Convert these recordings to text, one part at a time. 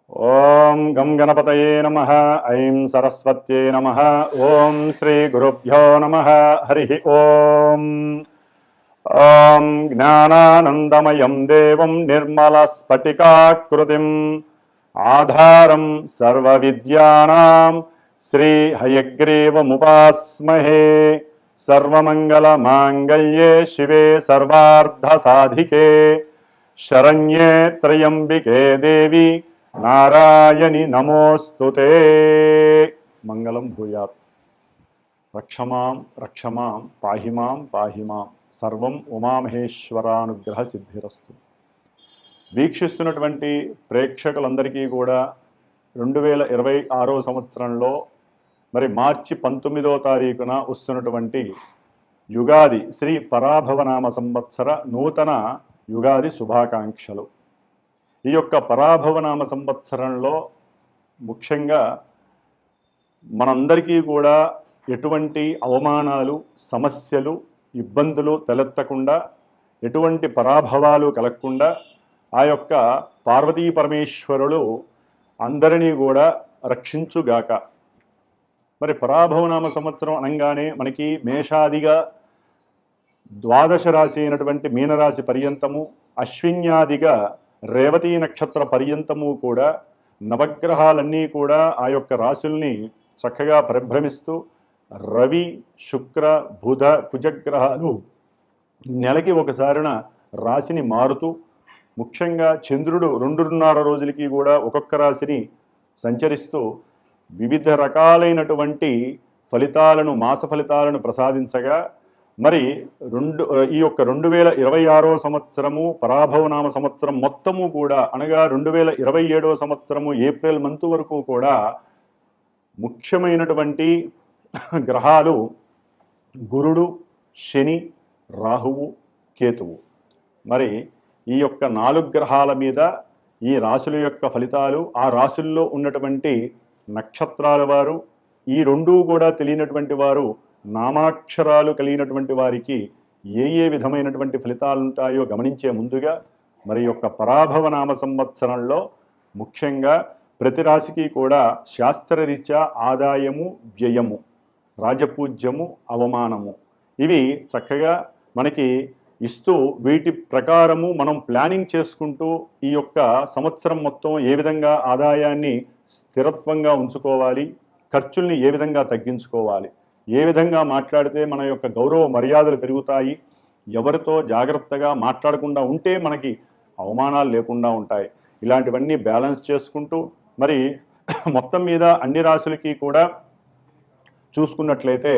ఓం గం గణపతయే నమః. ఐం సరస్వత్యై నమః. ఓం శ్రీ గురుభ్యో నమః. హరి ఓం. ఓం జ్ఞానానందమయం దేవం నిర్మలస్ఫటికాకృతిం ఆధారం సర్వవిద్యానాం శ్రీ హయగ్రీవముపాస్మహే. సర్వమంగళమాంగళ్యే శివే సర్వార్ధసాధికే శరణ్యే త్రయంబికే దేవి నారాయణి నమోస్తుతే. మంగళం భూయాత్. రక్షమాం రక్షమాం పాహిమాం పాహిమాం. సర్వం ఉమామహేశ్వరానుగ్రహ సిద్ధిరస్తు. వీక్షిస్తున్నటువంటి ప్రేక్షకులందరికీ కూడా 2026 సంవత్సరంలో మరి మార్చి 19వ తారీఖున వస్తున్నటువంటి యుగాది శ్రీ పరాభవనామ సంవత్సర నూతన యుగాది శుభాకాంక్షలు. ఈ యొక్క పరాభవనామ సంవత్సరంలో ముఖ్యంగా మనందరికీ కూడా ఎటువంటి అవమానాలు, సమస్యలు, ఇబ్బందులు తలెత్తకుండా, ఎటువంటి పరాభవాలు కలగకుండా ఆ యొక్క పార్వతీ పరమేశ్వరులు అందరినీ కూడా రక్షించుగాక. మరి పరాభవనామ సంవత్సరం అనగానే మనకి మేషాదిగా ద్వాదశ రాశి అయినటువంటి మీనరాశి పర్యంతము, అశ్విన్యాదిగా రేవతీ నక్షత్ర పర్యంతము కూడా నవగ్రహాలన్నీ కూడా ఆ యొక్క రాశుల్ని చక్కగా పరిభ్రమిస్తూ, రవి, శుక్ర, బుధ, కుజగ్రహాలు నెలకి ఒకసారిన రాశిని మారుతూ, ముఖ్యంగా చంద్రుడు 2.5 రోజులకి కూడా ఒక్కొక్క రాశిని సంచరిస్తూ వివిధ రకాలైనటువంటి ఫలితాలను, మాస ఫలితాలను ప్రసాదించగా, మరి ఈ యొక్క 2026 సంవత్సరము పరాభవనామ సంవత్సరం మొత్తము కూడా అనగా 2027 సంవత్సరము ఏప్రిల్ మంత్ వరకు కూడా ముఖ్యమైనటువంటి గ్రహాలు గురుడు, శని, రాహువు, కేతువు. మరి ఈ యొక్క 4 గ్రహాల మీద ఈ రాశుల యొక్క ఫలితాలు, ఆ రాశుల్లో ఉన్నటువంటి నక్షత్రాల వారు, ఈ రెండూ కూడా తెలియనటువంటి వారు, నామాక్షరాలు కలిగినటువంటి వారికి ఏ ఏ విధమైనటువంటి ఫలితాలు ఉంటాయో గమనించే ముందుగా మరి యొక్క పరాభవనామ సంవత్సరంలో ముఖ్యంగా ప్రతి రాశికి కూడా శాస్త్రరీత్యా ఆదాయము, వ్యయము, రాజపూజ్యము, అవమానము ఇవి చక్కగా మనకి ఇస్తూ, వీటి ప్రకారము మనం ప్లానింగ్ చేసుకుంటూ ఈ యొక్క సంవత్సరం మొత్తం ఏ విధంగా ఆదాయాన్ని స్థిరత్వంగా ఉంచుకోవాలి, ఖర్చుల్ని ఏ విధంగా తగ్గించుకోవాలి, ఏ విధంగా మాట్లాడితే మన యొక్క గౌరవ మర్యాదలు పెరుగుతాయి, ఎవరితో జాగ్రత్తగా మాట్లాడకుండా ఉంటే మనకి అవమానాలు లేకుండా ఉంటాయి, ఇలాంటివన్నీ బ్యాలెన్స్ చేసుకుంటూ మరి మొత్తం మీద అన్ని రాశులకి కూడా చూసుకున్నట్లయితే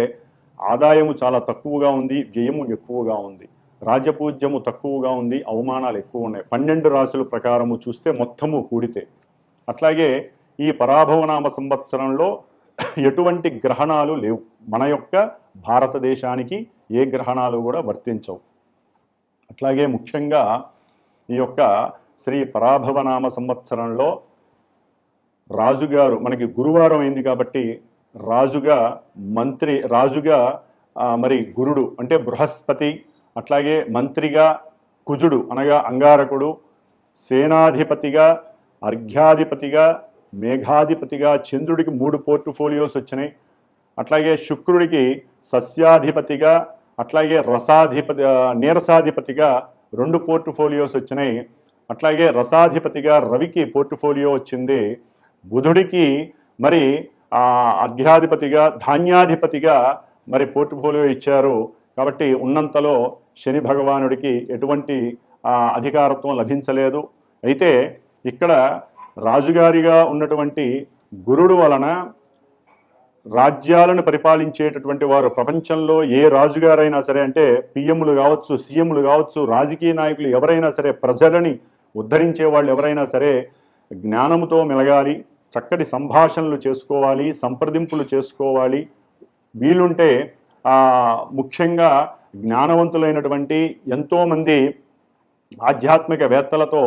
ఆదాయము చాలా తక్కువగా ఉంది, వ్యయము ఎక్కువగా ఉంది, రాజపూజ్యము తక్కువగా ఉంది, అవమానాలు ఎక్కువ ఉన్నాయి. 12 రాశుల ప్రకారము చూస్తే మొత్తము కూడితే. అట్లాగే ఈ పరాభవనామ సంవత్సరంలో ఎటువంటి గ్రహణాలు లేవు. మన యొక్క భారతదేశానికి ఏ గ్రహణాలు కూడా వర్తించవు. అట్లాగే ముఖ్యంగా ఈ యొక్క శ్రీ పరాభవనామ సంవత్సరంలో రాజుగారు మనకి గురువారం అయింది కాబట్టి రాజుగా మరి గురుడు అంటే బృహస్పతి, అట్లాగే మంత్రిగా కుజుడు అనగా అంగారకుడు, సేనాధిపతిగా, అర్ఘ్యాధిపతిగా, మేఘాధిపతిగా చంద్రుడికి 3 పోర్ట్ఫోలియోస్ వచ్చినాయి. అట్లాగే శుక్రుడికి సస్యాధిపతిగా, అట్లాగే నీరసాధిపతిగా 2 పోర్ట్ఫోలియోస్ వచ్చినాయి. అట్లాగే రసాధిపతిగా రవికి పోర్ట్ఫోలియో వచ్చింది. బుధుడికి మరి అర్ఘ్యాధిపతిగా, ధాన్యాధిపతిగా మరి పోర్ట్ఫోలియో ఇచ్చారు. కాబట్టి ఉన్నంతలో శని భగవానుడికి ఎటువంటి అధికారత్వం లభించలేదు. అయితే ఇక్కడ రాజుగారిగా ఉన్నటువంటి గురుడు వలన రాజ్యాలను పరిపాలించేటటువంటి వారు, ప్రపంచంలో ఏ రాజుగారైనా సరే, అంటే పిఎంలు కావచ్చు, సీఎంలు కావచ్చు, రాజకీయ నాయకులు ఎవరైనా సరే, ప్రజలని ఉద్ధరించే వాళ్ళు ఎవరైనా సరే జ్ఞానంతో మెలగాలి, చక్కటి సంభాషణలు చేసుకోవాలి, సంప్రదింపులు చేసుకోవాలి. వీలుంటే ముఖ్యంగా జ్ఞానవంతులైనటువంటి ఎంతోమంది ఆధ్యాత్మికవేత్తలతో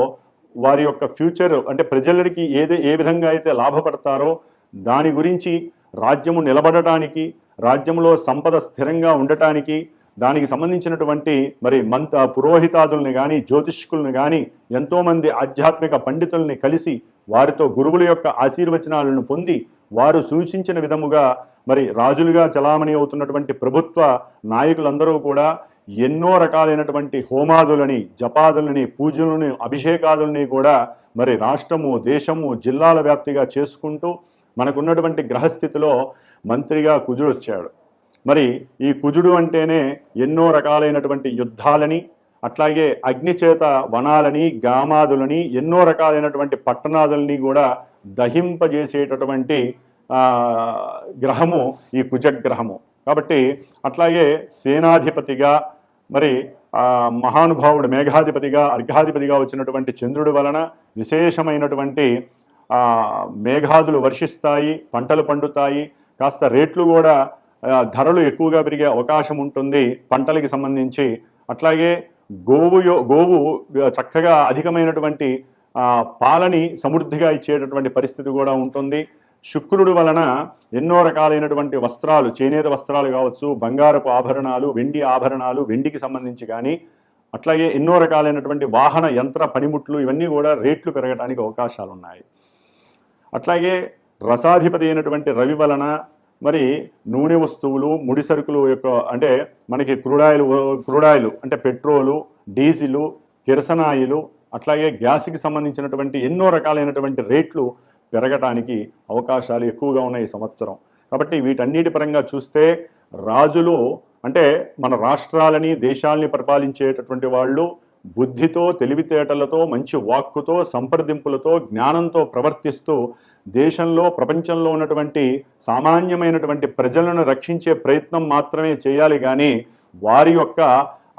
వారి యొక్క ఫ్యూచర్ అంటే ప్రజలకి ఏ విధంగా అయితే లాభపడతారో దాని గురించి, రాజ్యము నిలబడటానికి, రాజ్యంలో సంపద స్థిరంగా ఉండటానికి, దానికి సంబంధించినటువంటి మరి పురోహితాదుల్ని కానీ జ్యోతిష్కుల్ని కానీ ఎంతోమంది ఆధ్యాత్మిక పండితుల్ని కలిసి వారితో గురువుల యొక్క ఆశీర్వచనాలను పొంది వారు సూచించిన విధముగా మరి రాజులుగా చలామణి అవుతున్నటువంటి ప్రభుత్వ నాయకులందరూ కూడా ఎన్నో రకాలైనటువంటి హోమాదులని, జపాదులని, పూజలని, అభిషేకాదులని కూడా మరి రాష్ట్రము, దేశము, జిల్లాల వ్యాప్తిగా చేసుకుంటూ మనకున్నటువంటి గ్రహస్థితిలో మంత్రిగా కుజుడు వచ్చాడు. మరి ఈ కుజుడు అంటేనే ఎన్నో రకాలైనటువంటి యుద్ధాలని, అట్లాగే అగ్నిచేత వనాలని, గామాదులని, ఎన్నో రకాలైనటువంటి పట్టణాదులని కూడా దహింపజేసేటటువంటి గ్రహము ఈ కుజగ్రహము. కాబట్టి అట్లాగే సేనాధిపతిగా మరి మహానుభావుడు మేఘాధిపతిగా, అర్ఘాధిపతిగా వచ్చినటువంటి చంద్రుడి వలన విశేషమైనటువంటి మేఘాదులు వర్షిస్తాయి, పంటలు పండుతాయి, కాస్త రేట్లు కూడా ధరలు ఎక్కువగా పెరిగే అవకాశం ఉంటుంది పంటలకి సంబంధించి. అట్లాగే గోవు చక్కగా అధికమైనటువంటి పాలని సమృద్ధిగా ఇచ్చేటటువంటి పరిస్థితి కూడా ఉంటుంది. శుక్రుడు వలన ఎన్నో రకాలైనటువంటి వస్త్రాలు, చేనేత వస్త్రాలు కావచ్చు, బంగారపు ఆభరణాలు, వెండి ఆభరణాలు, వెండికి సంబంధించి కానీ, అట్లాగే ఎన్నో రకాలైనటువంటి వాహన యంత్ర పనిముట్లు ఇవన్నీ కూడా రేట్లు పెరగడానికి అవకాశాలు ఉన్నాయి. అట్లాగే రసాధిపతి అయినటువంటి రవి వలన మరి నూనె వస్తువులు, ముడి సరుకులు యొక్క అంటే మనకి క్రూడాయిలు అంటే పెట్రోలు, డీజిలు, కిరసనాయిలు, అట్లాగే గ్యాస్కి సంబంధించినటువంటి ఎన్నో రకాలైనటువంటి రేట్లు పెరగటానికి అవకాశాలు ఎక్కువగా ఉన్నాయి ఈ సంవత్సరం. కాబట్టి వీటన్నిటి పరంగా చూస్తే రాజులు అంటే మన రాష్ట్రాలని, దేశాలని పరిపాలించేటటువంటి వాళ్ళు బుద్ధితో, తెలివితేటలతో, మంచి వాక్కుతో, సంప్రదింపులతో, జ్ఞానంతో ప్రవర్తిస్తూ దేశంలో, ప్రపంచంలో ఉన్నటువంటి సామాన్యమైనటువంటి ప్రజలను రక్షించే ప్రయత్నం మాత్రమే చేయాలి. కానీ వారి యొక్క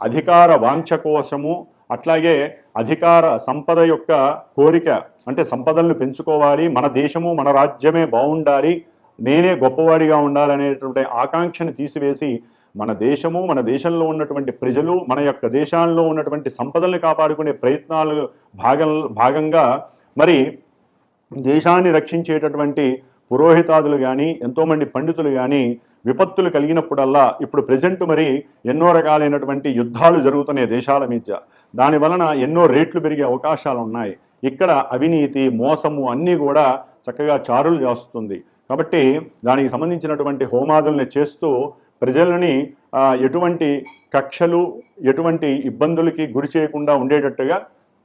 అధికార వాంఛ కోసము, అట్లాగే అధికార సంపద యొక్క కోరిక అంటే సంపదలను పెంచుకోవాలి, మన దేశము, మన రాజ్యమే బాగుండాలి, నేనే గొప్పవాడిగా ఉండాలనేటువంటి ఆకాంక్షను తీసివేసి మన దేశము, మన దేశంలో ఉన్నటువంటి ప్రజలు, మన యొక్క దేశాల్లో ఉన్నటువంటి సంపదల్ని కాపాడుకునే ప్రయత్నాలు భాగంగా మరి దేశాన్ని రక్షించేటటువంటి పురోహితాదులు కానీ, ఎంతోమంది పండితులు కానీ విపత్తులు కలిగినప్పుడల్లా ఇప్పుడు ప్రజెంట్ మరి ఎన్నో రకాలైనటువంటి యుద్ధాలు జరుగుతున్నాయి దేశాల మధ్య. దాని వలన ఎన్నో రేట్లు పెరిగే అవకాశాలు ఉన్నాయి. ఇక్కడ అవినీతి, మోసము అన్నీ కూడా చక్కగా చారులు చేస్తుంది. కాబట్టి దానికి సంబంధించినటువంటి హోమాదుల్ని చేస్తూ ప్రజలని ఎటువంటి కక్షలు, ఎటువంటి ఇబ్బందులకి గురి చేయకుండా ఉండేటట్టుగా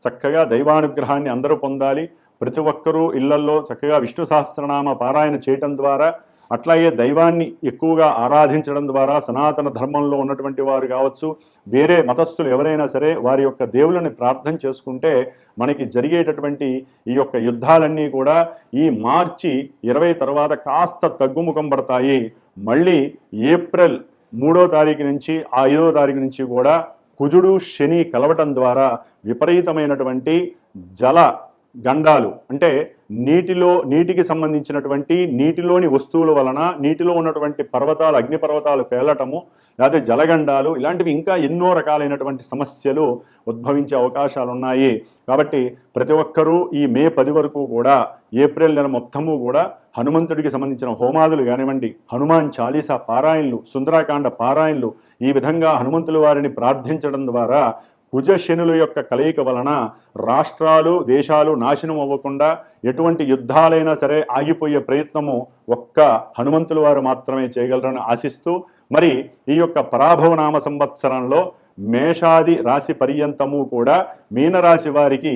చక్కగా దైవానుగ్రహాన్ని అందరూ పొందాలి. ప్రతి ఒక్కరూ ఇళ్లల్లో చక్కగా విష్ణు సహస్రనామ పారాయణ చేయటం ద్వారా, అట్లాగే దైవాన్ని ఎక్కువగా ఆరాధించడం ద్వారా, సనాతన ధర్మంలో ఉన్నటువంటి వారు కావచ్చు, వేరే మతస్థులు ఎవరైనా సరే వారి యొక్క దేవుళ్ళని ప్రార్థన చేసుకుంటే మనకి జరిగేటటువంటి ఈ యొక్క యుద్ధాలన్నీ కూడా ఈ మార్చి 20 తర్వాత కాస్త తగ్గుముఖం పడతాయి. మళ్ళీ ఏప్రిల్ 3వ తారీఖు నుంచి 5వ తారీఖు నుంచి కూడా కుజుడు, శని కలవటం ద్వారా విపరీతమైనటువంటి జల గండాలు అంటే నీటికి సంబంధించినటువంటి నీటిలోని వస్తువుల వలన నీటిలో ఉన్నటువంటి పర్వతాలు, అగ్నిపర్వతాలు పేలటము, లేకపోతే జలగండాలు, ఇలాంటివి ఇంకా ఎన్నో రకాలైనటువంటి సమస్యలు ఉద్భవించే అవకాశాలు ఉన్నాయి. కాబట్టి ప్రతి ఒక్కరూ ఈ మే 10 వరకు కూడా, ఏప్రిల్ నెల మొత్తము కూడా హనుమంతుడికి సంబంధించిన హోమాదులు కానివ్వండి, హనుమాన్ చాలీసా పారాయణలు, సుందరాకాండ పారాయణలు, ఈ విధంగా హనుమంతుల వారిని ప్రార్థించడం ద్వారా కుజ శనుల యొక్క కలయిక వలన రాష్ట్రాలు, దేశాలు నాశనం అవ్వకుండా ఎటువంటి యుద్ధాలైనా సరే ఆగిపోయే ప్రయత్నము ఒక్క హనుమంతుల వారు మాత్రమే చేయగలరని ఆశిస్తూ, మరి ఈ యొక్క పరాభవనామ సంవత్సరంలో మేషాది రాశి పర్యంతము కూడా మీనరాశి వారికి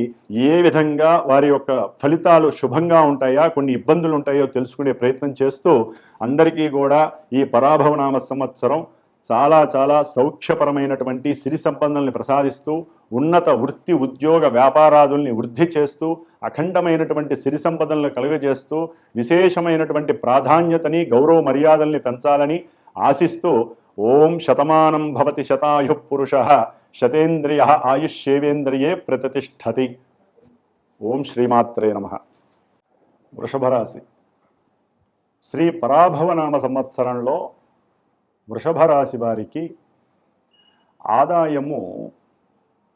ఏ విధంగా వారి యొక్క ఫలితాలు శుభంగా ఉంటాయా, కొన్ని ఇబ్బందులు ఉంటాయో తెలుసుకునే ప్రయత్నం చేస్తూ అందరికీ కూడా ఈ పరాభవనామ సంవత్సరం చాలా చాలా సౌఖ్యపరమైనటువంటి సిరి సంపదల్ని ప్రసాదిస్తూ, ఉన్నత వృత్తి, ఉద్యోగ, వ్యాపారాదుల్ని వృద్ధి చేస్తూ, అఖండమైనటువంటి సిరి సంపదలను కలుగజేస్తూ, విశేషమైనటువంటి ప్రాధాన్యతని, గౌరవ మర్యాదల్ని పెంచాలని ఆశిస్తూ, ఓం శతమానం భవతి శతాయు పురుష శతేంద్రియ ఆయుష్యేవేంద్రియే ప్రతిష్టతి. ఓం శ్రీమాత్రే నమః. వృషభ రాశి. శ్రీ పరాభవనామ సంవత్సరంలో వృషభ రాశి వారికి ఆదాయము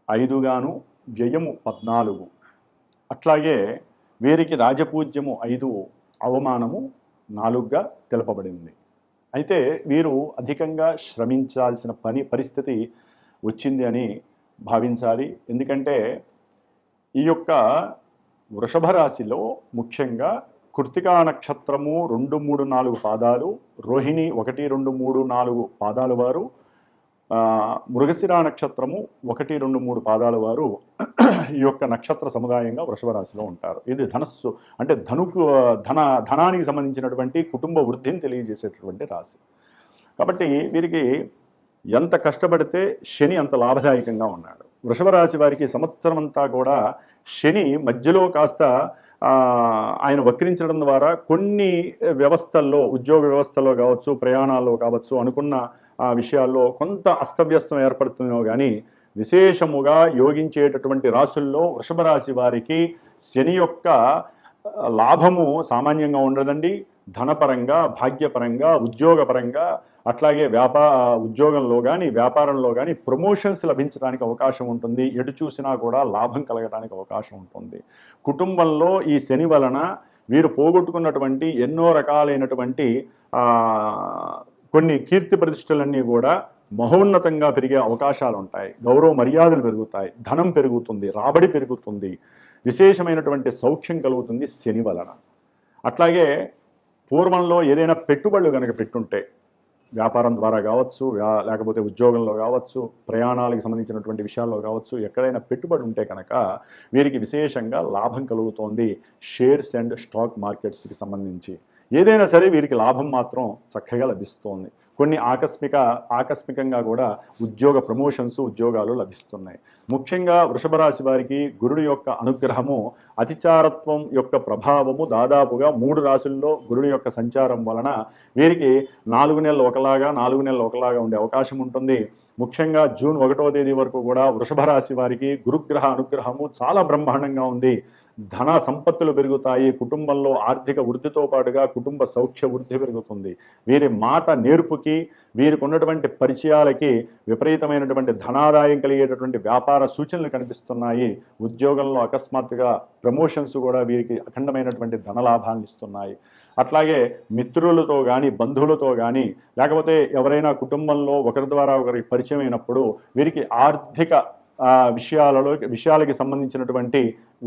5 గాను, వ్యయము 14. అట్లాగే వీరికి రాజపూజ్యము 5, అవమానము 4గా తెలుపబడింది. అయితే వీరు అధికంగా శ్రమించాల్సిన పరిస్థితి వచ్చింది అని భావించాలి. ఎందుకంటే ఈ యొక్క వృషభ రాశిలో ముఖ్యంగా కృత్తికా నక్షత్రము 2, 3, 4 పాదాలు, రోహిణి 1, 2, 3, 4 పాదాల వారు, మృగశిర నక్షత్రము 1, 2, 3 పాదాల వారు ఈ యొక్క నక్షత్ర సముదాయంగా వృషభ రాశిలో ఉంటారు. ఇది ధనస్సు అంటే ధనానికి సంబంధించినటువంటి కుటుంబ వృద్ధిని తెలియజేసేటటువంటి రాశి. కాబట్టి వీరికి ఎంత కష్టపడితే శని అంత లాభదాయకంగా ఉన్నాడు. వృషభ రాశి వారికి సంవత్సరం అంతా కూడా శని మధ్యలో కాస్త ఆయన వక్రించడం ద్వారా కొన్ని వ్యవస్థల్లో, ఉద్యోగ వ్యవస్థలో కావచ్చు, ప్రయాణాల్లో కావచ్చు, అనుకున్న విషయాల్లో కొంత అస్తవ్యస్తం ఏర్పడుతుందో కానీ విశేషముగా యోగించేటటువంటి రాశుల్లో వృషభ రాశి వారికి శని యొక్క లాభము సామాన్యంగా ఉండదండి. ధనపరంగా, భాగ్యపరంగా, ఉద్యోగపరంగా, అట్లాగే ఉద్యోగంలో కానీ వ్యాపారంలో కానీ ప్రమోషన్స్ లభించడానికి అవకాశం ఉంటుంది. ఎటు చూసినా కూడా లాభం కలగడానికి అవకాశం ఉంటుంది. కుటుంబంలో ఈ శని వలన వీరు పోగొట్టుకున్నటువంటి ఎన్నో రకాలైనటువంటి కొన్ని కీర్తి ప్రతిష్టలన్నీ కూడా మహోన్నతంగా పెరిగే అవకాశాలు ఉంటాయి. గౌరవ మర్యాదలు పెరుగుతాయి, ధనం పెరుగుతుంది, రాబడి పెరుగుతుంది, విశేషమైనటువంటి సౌఖ్యం కలుగుతుంది శని వలన. అట్లాగే పూర్వంలో ఏదైనా పెట్టుబడులు కనుక పెట్టుంటే, వ్యాపారం ద్వారా కావచ్చు, లేకపోతే ఉద్యోగంలో కావచ్చు, ప్రయాణాలకు సంబంధించినటువంటి విషయాల్లో కావచ్చు, ఎక్కడైనా పెట్టుబడి ఉంటే కనుక వీరికి విశేషంగా లాభం కలుగుతోంది. షేర్స్ అండ్ స్టాక్ మార్కెట్స్కి సంబంధించి ఏదైనా సరే వీరికి లాభం మాత్రం చక్కగా లభిస్తోంది. కొన్ని ఆకస్మికంగా కూడా ఉద్యోగ ప్రమోషన్స్, ఉద్యోగాలు లభిస్తున్నాయి. ముఖ్యంగా వృషభ రాశి వారికి గురుడి యొక్క అనుగ్రహము, అతిచారత్వం యొక్క ప్రభావము దాదాపుగా 3 రాశుల్లో గురుడి యొక్క సంచారం వలన వీరికి 4 నెలలు ఒకలాగా, 4 నెలలు ఒకలాగా ఉండే అవకాశం ఉంటుంది. ముఖ్యంగా జూన్ 1వ తేదీ వరకు కూడా వృషభ రాశి వారికి గురుగ్రహ అనుగ్రహము చాలా బ్రహ్మాండంగా ఉంది. ధన సంపత్తులు పెరుగుతాయి. కుటుంబంలో ఆర్థిక వృద్ధితో పాటుగా కుటుంబ సౌఖ్య వృద్ధి పెరుగుతుంది. వీరి మాట నేర్పుకి, వీరికి ఉన్నటువంటి పరిచయాలకి విపరీతమైనటువంటి ధనాదాయం కలిగేటటువంటి వ్యాపార సూచనలు కనిపిస్తున్నాయి. ఉద్యోగంలో అకస్మాత్తుగా ప్రమోషన్స్ కూడా వీరికి అఖండమైనటువంటి ధనలాభాన్ని ఇస్తున్నాయి. అట్లాగే మిత్రులతో కానీ, బంధువులతో కానీ, లేకపోతే ఎవరైనా కుటుంబంలో ఒకరి ద్వారా ఒకరికి పరిచయం అయినప్పుడు వీరికి ఆర్థిక విషయాలకి సంబంధించినటువంటి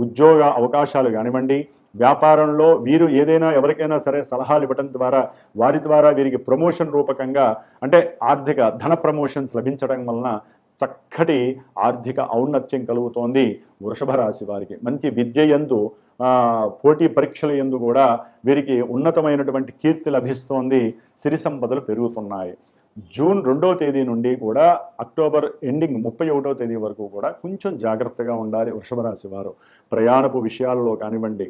ఉద్యోగ అవకాశాలు కానివ్వండి, వ్యాపారంలో వీరు ఏదైనా ఎవరికైనా సరే సలహాలు ఇవ్వడం ద్వారా వారి ద్వారా వీరికి ప్రమోషన్ రూపకంగా, అంటే ఆర్థిక ధన ప్రమోషన్స్ లభించడం వలన చక్కటి ఆర్థిక ఔన్నత్యం కలుగుతోంది వృషభ రాశి వారికి. మంచి విద్య యందు, పోటీ పరీక్షల యందు కూడా వీరికి ఉన్నతమైనటువంటి కీర్తి లభిస్తోంది. సిరి సంపదలు పెరుగుతున్నాయి. జూన్ 2వ తేదీ నుండి కూడా అక్టోబర్ ఎండింగ్ 31వ తేదీ వరకు కూడా కొంచెం జాగ్రత్తగా ఉండాలి వృషభ రాశి వారు. ప్రయాణపు విషయాలలో కానివ్వండి,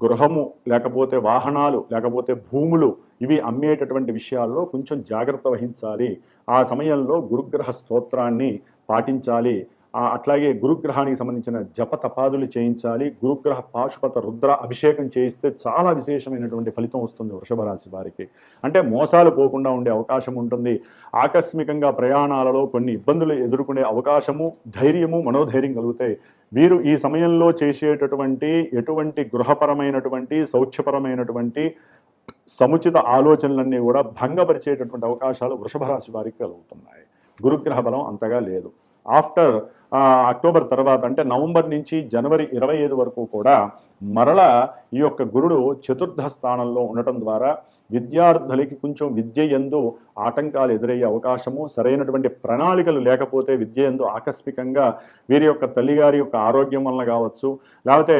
గృహము లేకపోతే వాహనాలు లేకపోతే భూములు ఇవి అమ్మేటటువంటి విషయాల్లో కొంచెం జాగ్రత్త వహించాలి. ఆ సమయంలో గురుగ్రహ స్తోత్రాన్ని పాటించాలి. అట్లాగే గురుగ్రహానికి సంబంధించిన జప తపాదులు చేయించాలి. గురుగ్రహ పాశుపత రుద్ర అభిషేకం చేయిస్తే చాలా విశేషమైనటువంటి ఫలితం వస్తుంది వృషభ రాశి వారికి. అంటే మోసాలు పోకుండా ఉండే అవకాశం ఉంటుంది. ఆకస్మికంగా ప్రయాణాలలో కొన్ని ఇబ్బందులు ఎదుర్కొనే అవకాశము, ధైర్యము, మనోధైర్యం కలుగుతాయి. వీరు ఈ సమయంలో చేసేటటువంటి ఎటువంటి గృహపరమైనటువంటి, సౌఖ్యపరమైనటువంటి సముచిత ఆలోచనలన్నీ కూడా భంగపరిచేటటువంటి అవకాశాలు వృషభ రాశి వారికి కలుగుతున్నాయి. గురుగ్రహ బలం అంతగా లేదు. ఆఫ్టర్ అక్టోబర్ తర్వాత, అంటే నవంబర్ నుంచి జనవరి 25 వరకు కూడా మరలా ఈ యొక్క గురుడు చతుర్థ స్థానంలో ఉండటం ద్వారా విద్యార్థులకి కొంచెం విద్య యందు ఆటంకాలు ఎదురయ్యే అవకాశము, సరైనటువంటి ప్రణాళికలు లేకపోతే విద్య యందు ఆకస్మికంగా వీరి యొక్క తల్లిగారి యొక్క ఆరోగ్యం వలన కావచ్చు, లేకపోతే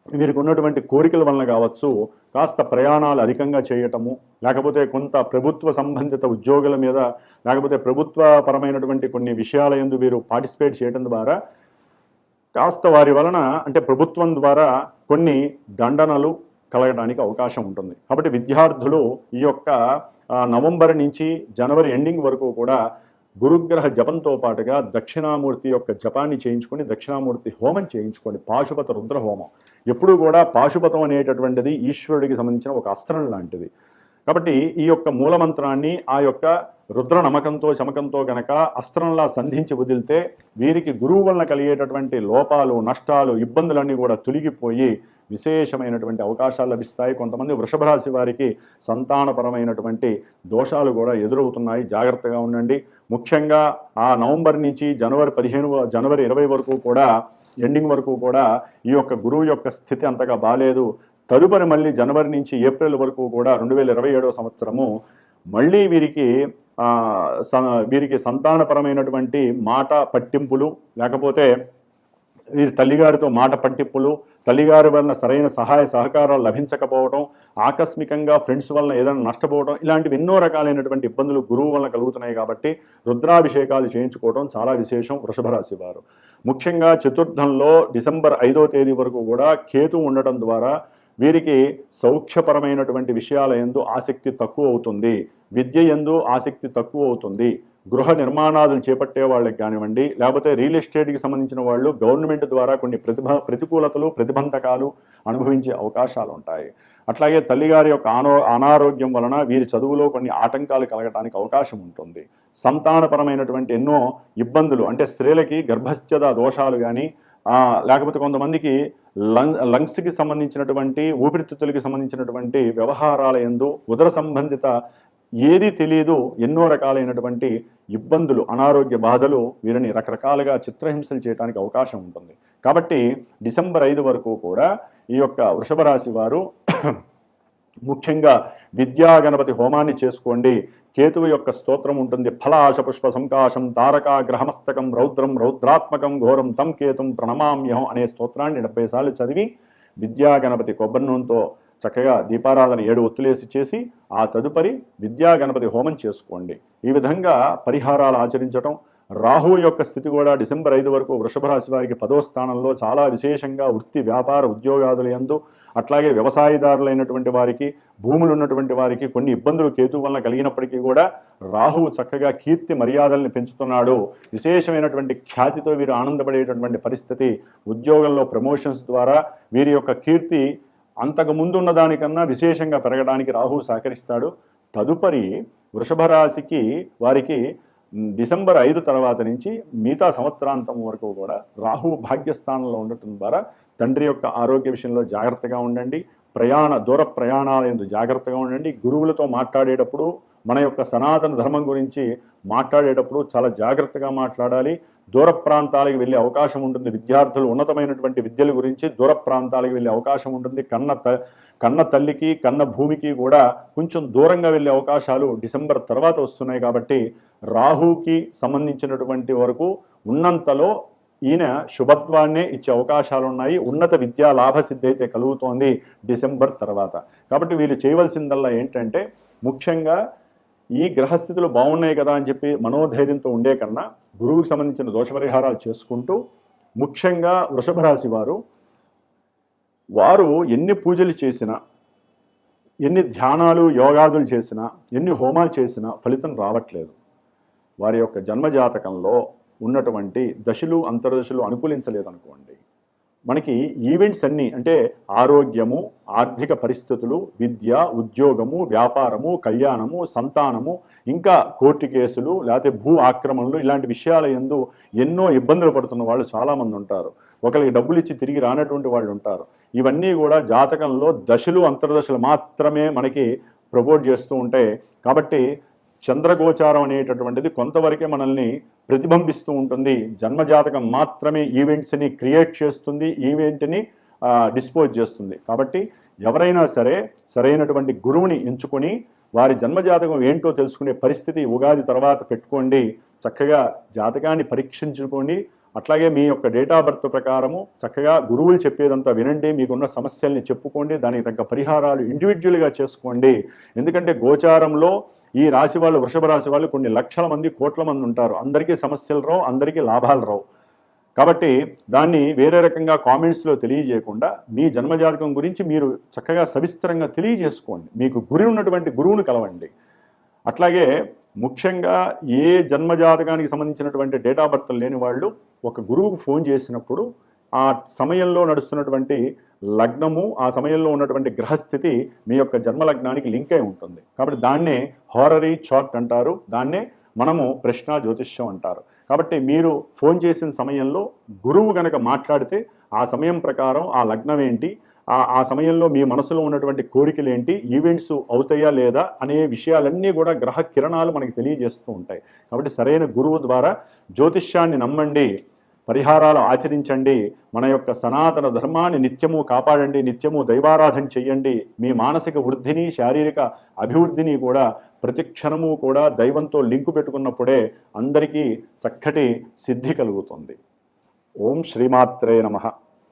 వీరికి ఉన్నటువంటి కోరికల వలన కావచ్చు, కాస్త ప్రయాణాలు అధికంగా చేయటము, లేకపోతే కొంత ప్రభుత్వ సంబంధిత ఉద్యోగుల మీద, లేకపోతే ప్రభుత్వ పరమైనటువంటి కొన్ని విషయాల యందు వీరు పార్టిసిపేట్ చేయడం ద్వారా కాస్త వారి వలన, అంటే ప్రభుత్వం ద్వారా కొన్ని దండనలు కలగడానికి అవకాశం ఉంటుంది. కాబట్టి విద్యార్థులు ఈ యొక్క నవంబర్ నుంచి జనవరి ఎండింగ్ వరకు కూడా గురుగ్రహ జపంతో పాటుగా దక్షిణామూర్తి యొక్క జపాన్ని చేయించుకొని, దక్షిణామూర్తి హోమం చేయించుకోండి. పాశుపత రుద్ర హోమం. ఎప్పుడూ కూడా పాశుపతం అనేటటువంటిది ఈశ్వరుడికి సంబంధించిన ఒక అస్త్రం లాంటిది. కాబట్టి ఈ యొక్క మూలమంత్రాన్ని ఆ యొక్క రుద్ర నమకంతో చమకంతో గనక అస్త్రంలా సంధించి వదిలితే వీరికి గురువు వలన కలిగేటటువంటి లోపాలు, నష్టాలు, ఇబ్బందులన్నీ కూడా తొలగిపోయి విశేషమైనటువంటి అవకాశాలు లభిస్తాయి. కొంతమంది వృషభ రాశి వారికి సంతానపరమైనటువంటి దోషాలు కూడా ఎదురవుతున్నాయి, జాగ్రత్తగా ఉండండి. ముఖ్యంగా ఆ నవంబర్ నుంచి జనవరి 20 వరకు కూడా, ఎండింగ్ వరకు కూడా ఈ యొక్క గురువు యొక్క స్థితి అంతగా బాలేదు. తదుపరి మళ్ళీ జనవరి నుంచి ఏప్రిల్ వరకు కూడా 2027వ సంవత్సరము మళ్ళీ వీరికి సంతానపరమైనటువంటి మాట పట్టింపులు, లేకపోతే వీరి తల్లిగారితో మాట పట్టింపులు, తల్లిగారి వలన సరైన సహాయ సహకారాలు లభించకపోవడం, ఆకస్మికంగా ఫ్రెండ్స్ వలన ఏదైనా నష్టపోవడం, ఇలాంటివి ఎన్నో రకాలైనటువంటి ఇబ్బందులు గురువు వలన కలుగుతున్నాయి. కాబట్టి రుద్రాభిషేకాలు చేయించుకోవడం చాలా విశేషం వృషభ రాశి వారు. ముఖ్యంగా చతుర్థంలో డిసెంబర్ 5వ తేదీ వరకు కూడా కేతు ఉండటం ద్వారా వీరికి సౌఖ్యపరమైనటువంటి విషయాల యందు ఆసక్తి తక్కువ అవుతుంది, విద్య యందు ఆసక్తి తక్కువ అవుతుంది. గృహ నిర్మాణాలను చేపట్టే వాళ్ళకి కానివ్వండి, లేకపోతే రియల్ ఎస్టేట్కి సంబంధించిన వాళ్ళు గవర్నమెంట్ ద్వారా కొన్ని ప్రతికూలతలు, ప్రతిబంధకాలు అనుభవించే అవకాశాలు ఉంటాయి. అట్లాగే తల్లిగారి యొక్క అనారోగ్యం వలన వీరి చదువులో కొన్ని ఆటంకాలు కలగడానికి అవకాశం ఉంటుంది. సంతానపరమైనటువంటి ఎన్నో ఇబ్బందులు, అంటే స్త్రీలకి గర్భస్థ్యత దోషాలు కానీ, లేకపోతే కొంతమందికి లంగ్స్కి సంబంధించినటువంటి, ఊపిరితిత్తులకి సంబంధించినటువంటి వ్యవహారాల యందు ఉదర సంబంధిత ఏది తెలియదు ఎన్నో రకాలైనటువంటి ఇబ్బందులు, అనారోగ్య బాధలు వీరిని రకరకాలుగా చిత్రహింసలు చేయడానికి అవకాశం ఉంటుంది. కాబట్టి డిసెంబర్ 5 వరకు కూడా ఈ యొక్క వృషభ రాశి వారు ముఖ్యంగా విద్యా గణపతి హోమాన్ని చేసుకోండి. కేతువు యొక్క స్తోత్రం ఉంటుంది. ఫలాశ పుష్ప సంకాశం తారకా గ్రహమస్తకం రౌద్రం రౌద్రాత్మకం ఘోరం తం కేతుం ప్రణమామ్యహం అనే స్తోత్రాన్ని 70 సార్లు చదివి విద్యా గణపతి కొబ్బరి నూనెతో చక్కగా దీపారాధన 7 ఒత్తులేసి చేసి ఆ తదుపరి విద్యా గణపతి హోమం చేసుకోండి. ఈ విధంగా పరిహారాలు ఆచరించడం. రాహు యొక్క స్థితి కూడా డిసెంబర్ 5 వరకు వృషభ రాశి వారికి 10వ స్థానంలో చాలా విశేషంగా వృత్తి, వ్యాపార, ఉద్యోగాదుల యందు, అట్లాగే వ్యవసాయదారులైనటువంటి వారికి, భూములు ఉన్నటువంటి వారికి కొన్ని ఇబ్బందులు కేతు వలన కలిగినప్పటికీ కూడా రాహువు చక్కగా కీర్తి మర్యాదల్ని పెంచుతున్నాడు. విశేషమైనటువంటి ఖ్యాతితో వీరు ఆనందపడేటటువంటి పరిస్థితి, ఉద్యోగంలో ప్రమోషన్స్ ద్వారా వీరి యొక్క కీర్తి అంతకు ముందున్న దానికన్నా విశేషంగా పెరగడానికి రాహువు సహకరిస్తాడు. తదుపరి వృషభ రాశికి వారికి డిసెంబర్ 5 తర్వాత నుంచి మిగతా సంవత్సరాంతం వరకు కూడా రాహువు భాగ్యస్థానంలో ఉండటం ద్వారా తండ్రి యొక్క ఆరోగ్య విషయంలో జాగ్రత్తగా ఉండండి. దూర ప్రయాణాల యందు జాగ్రత్తగా ఉండండి. గురువులతో మాట్లాడేటప్పుడు, మన యొక్క సనాతన ధర్మం గురించి మాట్లాడేటప్పుడు చాలా జాగ్రత్తగా మాట్లాడాలి. దూర ప్రాంతాలకు వెళ్ళే అవకాశం ఉంటుంది. విద్యార్థులు ఉన్నతమైనటువంటి విద్యల గురించి దూర ప్రాంతాలకు వెళ్ళే అవకాశం ఉంటుంది. కన్న తల్లికి, కన్న భూమికి కూడా కొంచెం దూరంగా వెళ్ళే అవకాశాలు డిసెంబర్ తర్వాత వస్తున్నాయి. కాబట్టి రాహుకి సంబంధించినటువంటి వరకు ఉన్నంతలో ఈయన శుభత్వాన్నే ఇచ్చే అవకాశాలు ఉన్నాయి. ఉన్నత విద్యా లాభసిద్ధి అయితే కలుగుతోంది డిసెంబర్ తర్వాత. కాబట్టి వీళ్ళు చేయవలసిందల్లా ఏంటంటే, ముఖ్యంగా ఈ గ్రహస్థితులు బాగున్నాయి కదా అని చెప్పి మనోధైర్యంతో ఉండే కన్నా గురువుకి సంబంధించిన దోష పరిహారాలు చేసుకుంటూ, ముఖ్యంగా వృషభ రాశి వారు ఎన్ని పూజలు చేసినా, ఎన్ని ధ్యానాలు, యోగాదులు చేసినా, ఎన్ని హోమాలు చేసినా ఫలితం రావట్లేదు. వారి యొక్క జన్మజాతకంలో ఉన్నటువంటి దశలు, అంతర్దశలు అనుకూలించలేదనుకోండి, మనకి ఈవెంట్స్ అన్నీ, అంటే ఆరోగ్యము, ఆర్థిక పరిస్థితులు, విద్య, ఉద్యోగము, వ్యాపారము, కళ్యాణము, సంతానము, ఇంకా కోర్టు కేసులు, లేకపోతే భూ ఆక్రమణలు, ఇలాంటి విషయాల యందు ఎన్నో ఇబ్బందులు పడుతున్న వాళ్ళు చాలామంది ఉంటారు. ఒకరికి డబ్బులు ఇచ్చి తిరిగి రానటువంటి వాళ్ళు ఉంటారు. ఇవన్నీ కూడా జాతకంలో దశలు, అంతర్దశలు మాత్రమే మనకి ప్రపోజ్ చేస్తూ ఉంటాయి. కాబట్టి చంద్రగోచారం అనేటటువంటిది కొంతవరకే మనల్ని ప్రతిబింబిస్తూ ఉంటుంది. జన్మజాతకం మాత్రమే ఈవెంట్స్ని క్రియేట్ చేస్తుంది, ఈవెంట్ని డిస్పోజ్ చేస్తుంది. కాబట్టి ఎవరైనా సరే సరైనటువంటి గురువుని ఎంచుకొని వారి జన్మజాతకం ఏంటో తెలుసుకునే పరిస్థితి ఉగాది తర్వాత పెట్టుకోండి. చక్కగా జాతకాన్ని పరీక్షించుకోండి. అట్లాగే మీ యొక్క డేట్ ఆఫ్ బర్త్ ప్రకారము చక్కగా గురువులు చెప్పేదంతా వినండి. మీకున్న సమస్యల్ని చెప్పుకోండి. దానికి తగ్గ పరిహారాలు ఇండివిజువల్గా చేసుకోండి. ఎందుకంటే గోచారంలో ఈ రాశి వాళ్ళు, వృషభ రాశి వాళ్ళు కొన్ని లక్షల మంది, కోట్ల మంది ఉంటారు. అందరికీ సమస్యలు రావు, అందరికీ లాభాలు రావు. కాబట్టి దాన్ని వేరే రకంగా కామెంట్స్లో తెలియజేయకుండా మీ జన్మజాతకం గురించి మీరు చక్కగా సవిస్తరంగా తెలియజేసుకోండి. మీకు ఉన్నటువంటి గురువును కలవండి. అట్లాగే ముఖ్యంగా ఏ జన్మజాతకానికి సంబంధించినటువంటి డేట్ ఆఫ్ బర్త్ లేని వాళ్ళు ఒక గురువుకు ఫోన్ చేసినప్పుడు ఆ సమయంలో నడుస్తున్నటువంటి లగ్నము, ఆ సమయంలో ఉన్నటువంటి గ్రహస్థితి మీ యొక్క జన్మలగ్నానికి లింక్ అయి ఉంటుంది. కాబట్టి దాన్నే హారరీ చార్ట్ అంటారు, దాన్నే మనము ప్రశ్న జ్యోతిష్యం అంటారు. కాబట్టి మీరు ఫోన్ చేసిన సమయంలో గురువు గనక మాట్లాడితే ఆ సమయం ప్రకారం ఆ లగ్నం ఏంటి, ఆ సమయంలో మీ మనసులో ఉన్నటువంటి కోరికలు ఏంటి, ఈవెంట్స్ అవుతాయా లేదా అనే విషయాలన్నీ కూడా గ్రహ కిరణాలు మనకి తెలియజేస్తూ ఉంటాయి. కాబట్టి సరైన గురువు ద్వారా జ్యోతిష్యాన్ని నమ్మండి, పరిహారాలు ఆచరించండి, మన యొక్క సనాతన ధర్మాన్ని నిత్యము కాపాడండి, నిత్యము దైవారాధన చెయ్యండి. మీ మానసిక వృద్ధిని, శారీరక అభివృద్ధిని కూడా ప్రతి క్షణము కూడా దైవంతో లింకు పెట్టుకున్నప్పుడే అందరికీ చక్కటి సిద్ధి కలుగుతుంది. ఓం శ్రీమాత్రే నమః.